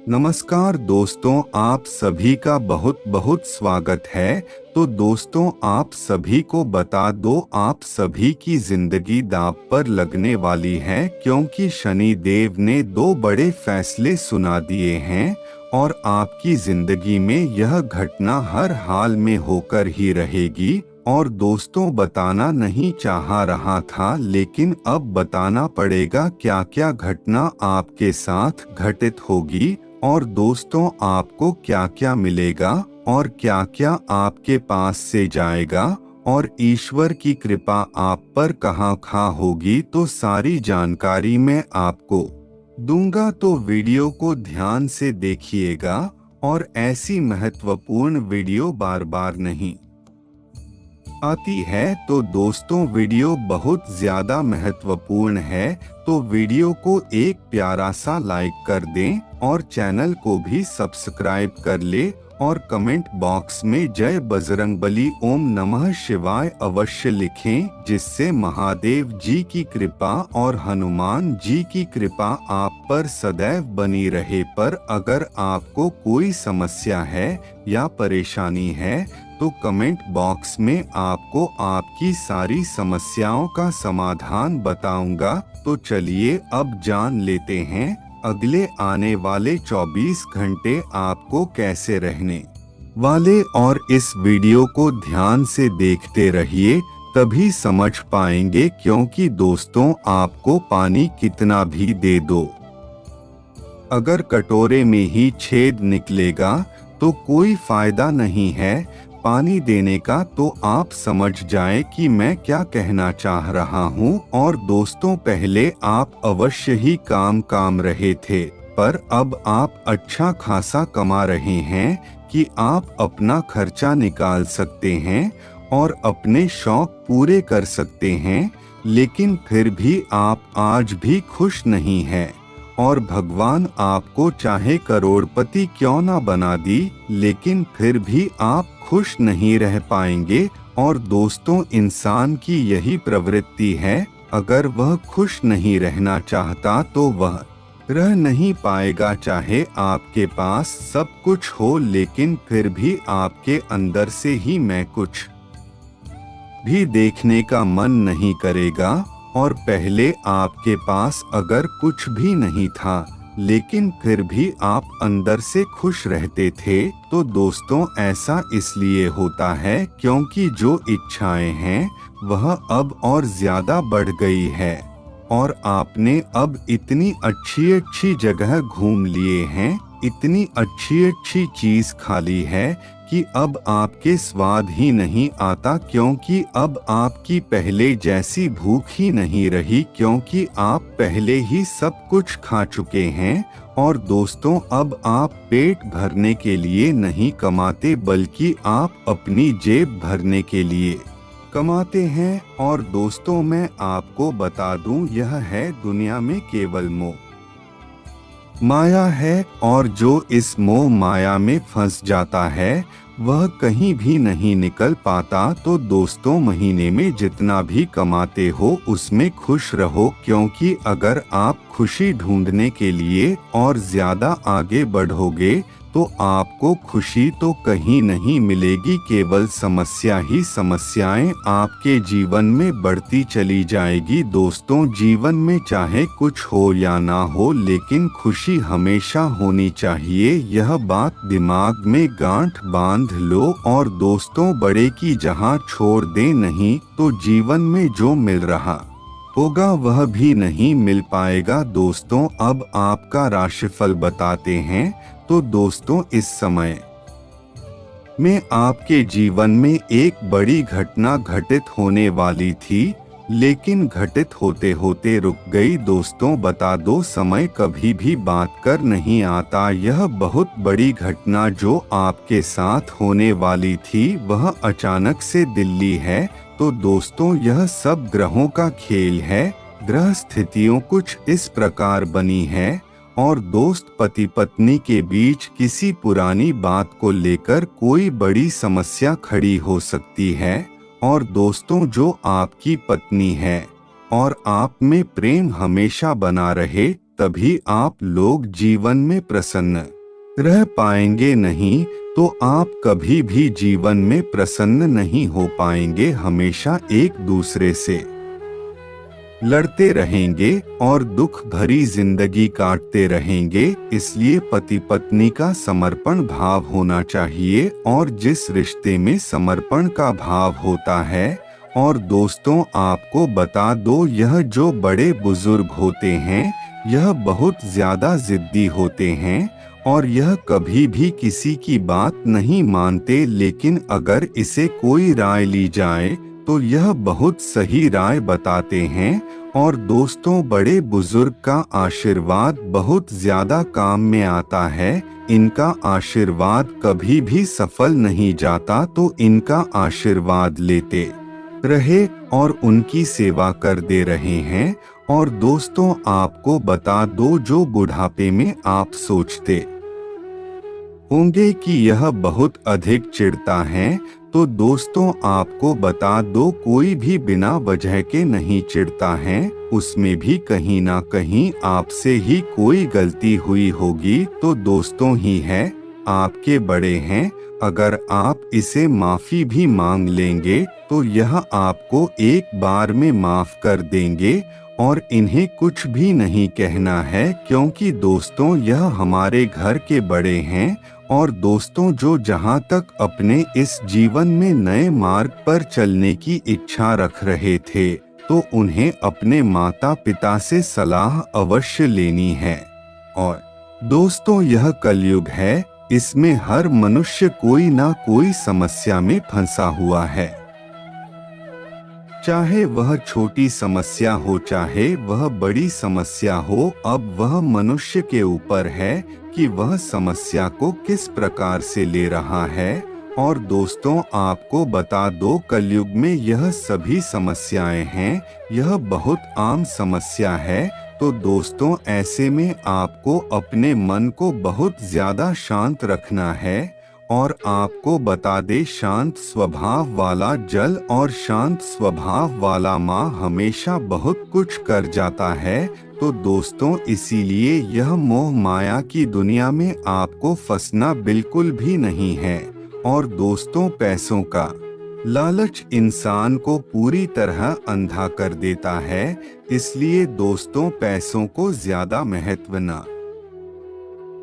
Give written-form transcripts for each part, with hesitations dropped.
नमस्कार दोस्तों, आप सभी का बहुत बहुत स्वागत है। तो दोस्तों, आप सभी को बता दो, आप सभी की जिंदगी दांव पर लगने वाली है, क्योंकि शनि देव ने दो बड़े फैसले सुना दिए हैं और आपकी जिंदगी में यह घटना हर हाल में होकर ही रहेगी। और दोस्तों, बताना नहीं चाह रहा था, लेकिन अब बताना पड़ेगा क्या क्या घटना आपके साथ घटित होगी और दोस्तों आपको क्या क्या मिलेगा और क्या क्या आपके पास से जाएगा और ईश्वर की कृपा आप पर कहाँ होगी। तो सारी जानकारी मैं आपको दूंगा, तो वीडियो को ध्यान से देखिएगा। और ऐसी महत्वपूर्ण वीडियो बार बार नहीं आती है, तो दोस्तों वीडियो बहुत ज्यादा महत्वपूर्ण है, तो वीडियो को एक प्यारा सा लाइक कर दें और चैनल को भी सब्सक्राइब कर ले और कमेंट बॉक्स में जय बजरंगबली ओम नमः शिवाय अवश्य लिखें, जिससे महादेव जी की कृपा और हनुमान जी की कृपा आप पर सदैव बनी रहे। पर अगर आपको कोई समस्या है या परेशानी है तो कमेंट बॉक्स में आपको आपकी सारी समस्याओं का समाधान बताऊंगा। तो चलिए अब जान लेते हैं अगले आने वाले 24 घंटे आपको कैसे रहने वाले, और इस वीडियो को ध्यान से देखते रहिए, तभी समझ पाएंगे। क्योंकि दोस्तों, आपको पानी कितना भी दे दो, अगर कटोरे में ही छेद निकलेगा तो कोई फायदा नहीं है पानी देने का। तो आप समझ जाएं कि मैं क्या कहना चाह रहा हूं। और दोस्तों, पहले आप अवश्य ही काम रहे थे, पर अब आप अच्छा खासा कमा रहे हैं कि आप अपना खर्चा निकाल सकते हैं और अपने शौक पूरे कर सकते हैं। लेकिन फिर भी आप आज भी खुश नहीं हैं और भगवान आपको चाहे करोड़पति क्यों ना बना दी, लेकिन फिर भी आप खुश नहीं रह पाएंगे। और दोस्तों, इंसान की यही प्रवृत्ति है, अगर वह खुश नहीं रहना चाहता तो वह रह नहीं पाएगा, चाहे आपके पास सब कुछ हो, लेकिन फिर भी आपके अंदर से ही मैं कुछ भी देखने का मन नहीं करेगा। और पहले आपके पास अगर कुछ भी नहीं था, लेकिन फिर भी आप अंदर से खुश रहते थे, तो दोस्तों ऐसा इसलिए होता है क्योंकि जो इच्छाएं हैं वह अब और ज्यादा बढ़ गई है और आपने अब इतनी अच्छी जगह घूम लिए हैं, इतनी अच्छी चीज खा ली है कि अब आपके स्वाद ही नहीं आता, क्योंकि अब आपकी पहले जैसी भूख ही नहीं रही, क्योंकि आप पहले ही सब कुछ खा चुके हैं। और दोस्तों, अब आप पेट भरने के लिए नहीं कमाते, बल्कि आप अपनी जेब भरने के लिए कमाते हैं। और दोस्तों, मैं आपको बता दूं, यह है दुनिया में केवल मोह माया है, और जो इस मोह माया में फंस जाता है वह कहीं भी नहीं निकल पाता। तो दोस्तों, महीने में जितना भी कमाते हो उसमें खुश रहो, क्योंकि अगर आप खुशी ढूंढने के लिए और ज्यादा आगे बढ़ोगे तो आपको खुशी तो कहीं नहीं मिलेगी, केवल समस्या ही समस्याएं आपके जीवन में बढ़ती चली जाएगी। दोस्तों, जीवन में चाहे कुछ हो या ना हो, लेकिन खुशी हमेशा होनी चाहिए, यह बात दिमाग में गांठ बांध लो। और दोस्तों, बड़े की जहां छोड़ दे नहीं, तो जीवन में जो मिल रहा होगा वह भी नहीं मिल पाएगा। दोस्तों, अब आपका राशिफल बताते हैं। तो दोस्तों, इस समय में आपके जीवन में एक बड़ी घटना घटित होने वाली थी, लेकिन घटित होते होते रुक गई। दोस्तों, बता दो, समय कभी भी बात कर नहीं आता। यह बहुत बड़ी घटना जो आपके साथ होने वाली थी वह अचानक से दिल्ली है। तो दोस्तों, यह सब ग्रहों का खेल है। ग्रह स्थितियों कुछ इस प्रकार बनी है, और दोस्त पति पत्नी के बीच किसी पुरानी बात को लेकर कोई बड़ी समस्या खड़ी हो सकती है। और दोस्तों, जो आपकी पत्नी है और आप में प्रेम हमेशा बना रहे, तभी आप लोग जीवन में प्रसन्न रह पाएंगे, नहीं तो आप कभी भी जीवन में प्रसन्न नहीं हो पाएंगे। हमेशा एक दूसरे से लड़ते रहेंगे और दुख भरी जिंदगी काटते रहेंगे। इसलिए पति पत्नी का समर्पण भाव होना चाहिए, और जिस रिश्ते में समर्पण का भाव होता है। और दोस्तों, आपको बता दो, यह जो बड़े बुजुर्ग होते हैं यह बहुत ज्यादा जिद्दी होते हैं, और यह कभी भी किसी की बात नहीं मानते। लेकिन अगर इसे कोई राय ली जाए तो यह बहुत सही राय बताते हैं। और दोस्तों, बड़े बुजुर्ग का आशीर्वाद बहुत ज्यादा काम में आता है। इनका आशीर्वाद कभी भी सफल नहीं जाता, तो इनका आशीर्वाद लेते रहे और उनकी सेवा कर दे रहे हैं। और दोस्तों, आपको बता दो, जो बुढ़ापे में आप सोचते होंगे कि यह बहुत अधिक चिढ़ता है, तो दोस्तों आपको बता दो, कोई भी बिना वजह के नहीं चिढ़ता है। उसमें भी कहीं ना कहीं आपसे ही कोई गलती हुई होगी, तो दोस्तों ही है, आपके बड़े हैं। अगर आप इसे माफी भी मांग लेंगे तो यह आपको एक बार में माफ कर देंगे, और इन्हें कुछ भी नहीं कहना है, क्योंकि दोस्तों यह हमारे घर के बड़े हैं। और दोस्तों, जो जहां तक अपने इस जीवन में नए मार्ग पर चलने की इच्छा रख रहे थे, तो उन्हें अपने माता पिता से सलाह अवश्य लेनी है। और दोस्तों, यह कलयुग है, इसमें हर मनुष्य कोई ना कोई समस्या में फंसा हुआ है। चाहे वह छोटी समस्या हो, चाहे वह बड़ी समस्या हो, अब वह मनुष्य के ऊपर है कि वह समस्या को किस प्रकार से ले रहा है। और दोस्तों, आपको बता दो, कलयुग में यह सभी समस्याएं हैं, यह बहुत आम समस्या है। तो दोस्तों, ऐसे में आपको अपने मन को बहुत ज्यादा शांत रखना है। और आपको बता दे, शांत स्वभाव वाला जल और शांत स्वभाव वाला माँ हमेशा बहुत कुछ कर जाता है। तो दोस्तों, इसीलिए यह मोह माया की दुनिया में आपको फंसना बिल्कुल भी नहीं है। और दोस्तों, पैसों का लालच इंसान को पूरी तरह अंधा कर देता है। इसलिए दोस्तों, पैसों को ज्यादा महत्व न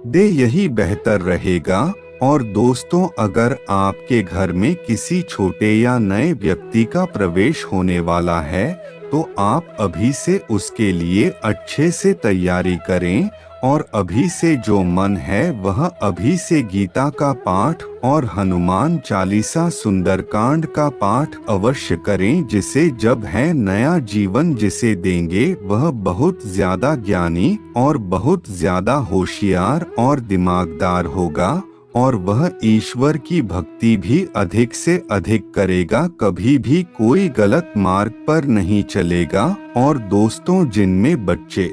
दे, यही बेहतर रहेगा। और दोस्तों, अगर आपके घर में किसी छोटे या नए व्यक्ति का प्रवेश होने वाला है, तो आप अभी से उसके लिए अच्छे से तैयारी करें। और अभी से जो मन है वह अभी से गीता का पाठ और हनुमान चालीसा सुंदरकांड का पाठ अवश्य करें, जिसे जब है नया जीवन जिसे देंगे वह बहुत ज्यादा ज्ञानी और बहुत ज्यादा होशियार और दिमागदार होगा। और वह ईश्वर की भक्ति भी अधिक से अधिक करेगा, कभी भी कोई गलत मार्ग पर नहीं चलेगा। और दोस्तों, जिनमें बच्चे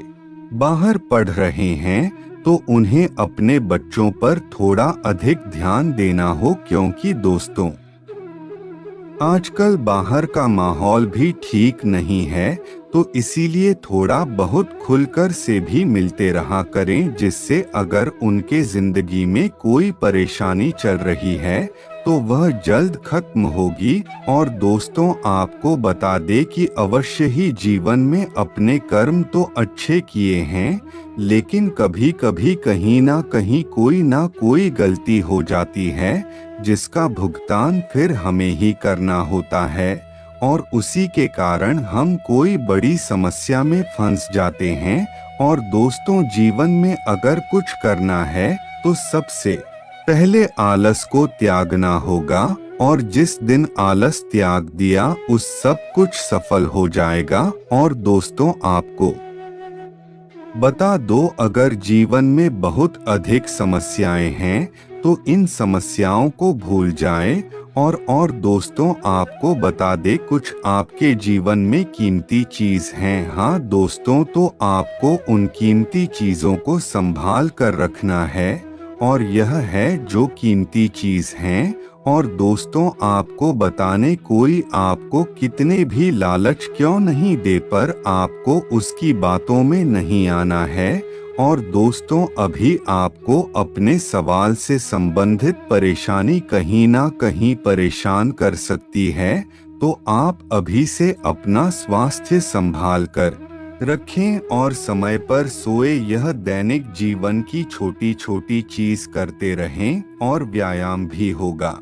बाहर पढ़ रहे हैं, तो उन्हें अपने बच्चों पर थोड़ा अधिक ध्यान देना हो, क्योंकि दोस्तों आजकल बाहर का माहौल भी ठीक नहीं है। तो इसीलिए थोड़ा बहुत खुलकर से भी मिलते रहा करें, जिससे अगर उनके जिंदगी में कोई परेशानी चल रही है तो वह जल्द खत्म होगी। और दोस्तों, आपको बता दे कि अवश्य ही जीवन में अपने कर्म तो अच्छे किए हैं, लेकिन कभी कभी कहीं ना कोई गलती हो जाती है, जिसका भुगतान फिर हमें ही करना होता है। और उसी के कारण हम कोई बड़ी समस्या में फंस जाते हैं। और दोस्तों, जीवन में अगर कुछ करना है तो सबसे पहले आलस को त्यागना होगा, और जिस दिन आलस त्याग दिया उस सब कुछ सफल हो जाएगा। और दोस्तों, आपको बता दो, अगर जीवन में बहुत अधिक समस्याएं हैं तो इन समस्याओं को भूल जाएं। और दोस्तों, आपको बता दे, कुछ आपके जीवन में कीमती चीज हैं। हाँ दोस्तों, तो आपको उन कीमती चीजों को संभाल कर रखना है। और यह है जो कीमती चीज हैं, और दोस्तों आपको बताने कोई आपको कितने भी लालच क्यों नहीं दे पर आपको उसकी बातों में नहीं आना है। और दोस्तों अभी आपको अपने सवाल से संबंधित परेशानी कहीं ना कहीं परेशान कर सकती है, तो आप अभी से अपना स्वास्थ्य संभाल कर रखें और समय पर सोए। यह दैनिक जीवन की छोटी छोटी चीज करते रहें और व्यायाम भी होगा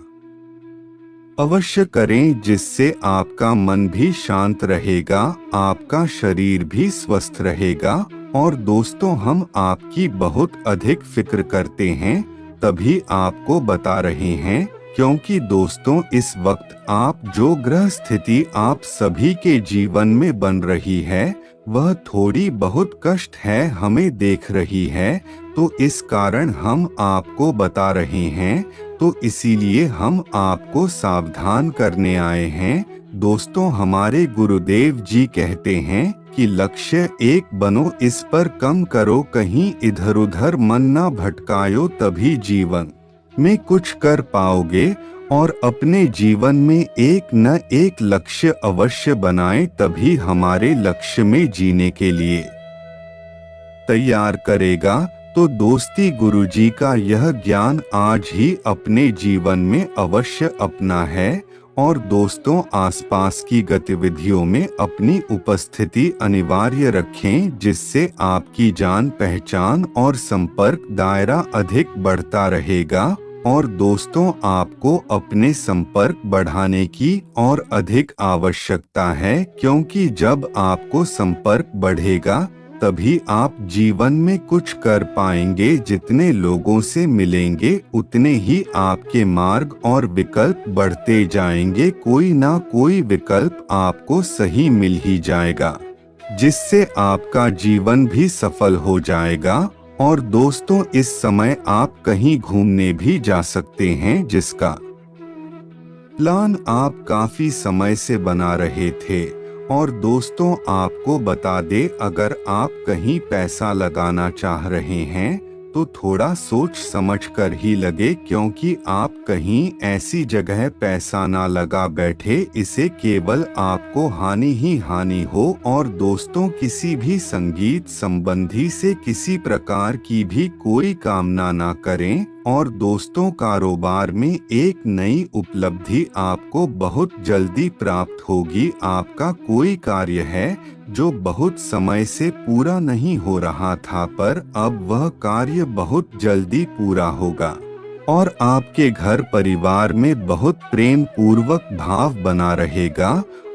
अवश्य करें, जिससे आपका मन भी शांत रहेगा, आपका शरीर भी स्वस्थ रहेगा। और दोस्तों हम आपकी बहुत अधिक फिक्र करते हैं, तभी आपको बता रहे हैं, क्योंकि दोस्तों इस वक्त आप जो ग्रह स्थिति आप सभी के जीवन में बन रही है, वह थोड़ी बहुत कष्ट है हमें देख रही है, तो इस कारण हम आपको बता रहे हैं, तो इसीलिए हम आपको सावधान करने आए हैं। दोस्तों हमारे गुरुदेव जी कहते हैं कि लक्ष्य एक बनो, इस पर कम करो, कहीं इधर उधर मन ना भटकायो, तभी जीवन में कुछ कर पाओगे। और अपने जीवन में एक न एक लक्ष्य अवश्य बनाएं, तभी हमारे लक्ष्य में जीने के लिए तैयार करेगा। तो दोस्ती गुरुजी का यह ज्ञान आज ही अपने जीवन में अवश्य अपना है। और दोस्तों आसपास की गतिविधियों में अपनी उपस्थिति अनिवार्य रखें, जिससे आपकी जान पहचान और संपर्क दायरा अधिक बढ़ता रहेगा। और दोस्तों आपको अपने संपर्क बढ़ाने की और अधिक आवश्यकता है, क्योंकि जब आपको संपर्क बढ़ेगा तभी आप जीवन में कुछ कर पाएंगे। जितने लोगों से मिलेंगे उतने ही आपके मार्ग और विकल्प बढ़ते जाएंगे, कोई ना कोई विकल्प आपको सही मिल ही जाएगा, जिससे आपका जीवन भी सफल हो जाएगा। और दोस्तों इस समय आप कहीं घूमने भी जा सकते हैं, जिसका प्लान आप काफी समय से बना रहे थे। और दोस्तों आपको बता दे, अगर आप कहीं पैसा लगाना चाह रहे हैं तो थोड़ा सोच समझ कर ही लगे, क्योंकि आप कहीं ऐसी जगह पैसा ना लगा बैठे, इसे केवल आपको हानि ही हानि हो। और दोस्तों किसी भी संगीत संबंधी से किसी प्रकार की भी कोई कामना ना करें। और दोस्तों कारोबार में एक नई उपलब्धि आपको बहुत जल्दी प्राप्त होगी। आपका कोई कार्य है जो बहुत समय से पूरा नहीं हो रहा था, पर अब वह कार्य बहुत जल्दी पूरा होगा। और आपके घर परिवार में बहुत प्रेम पूर्वक भाव बना रहेगा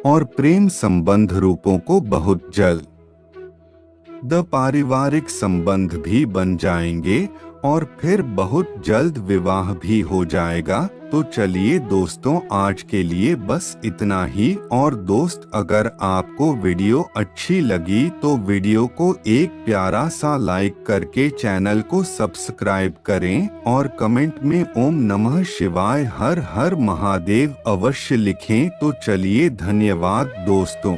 और प्रेम संबंध रूपों को बहुत जल्द पारिवारिक संबंध भी बन जाएंगे और फिर बहुत जल्द विवाह भी हो जाएगा। तो चलिए दोस्तों आज के लिए बस इतना ही। और दोस्त अगर आपको वीडियो अच्छी लगी तो वीडियो को एक प्यारा सा लाइक करके चैनल को सब्सक्राइब करें और कमेंट में ओम नमः शिवाय हर हर महादेव अवश्य लिखें। तो चलिए धन्यवाद दोस्तों।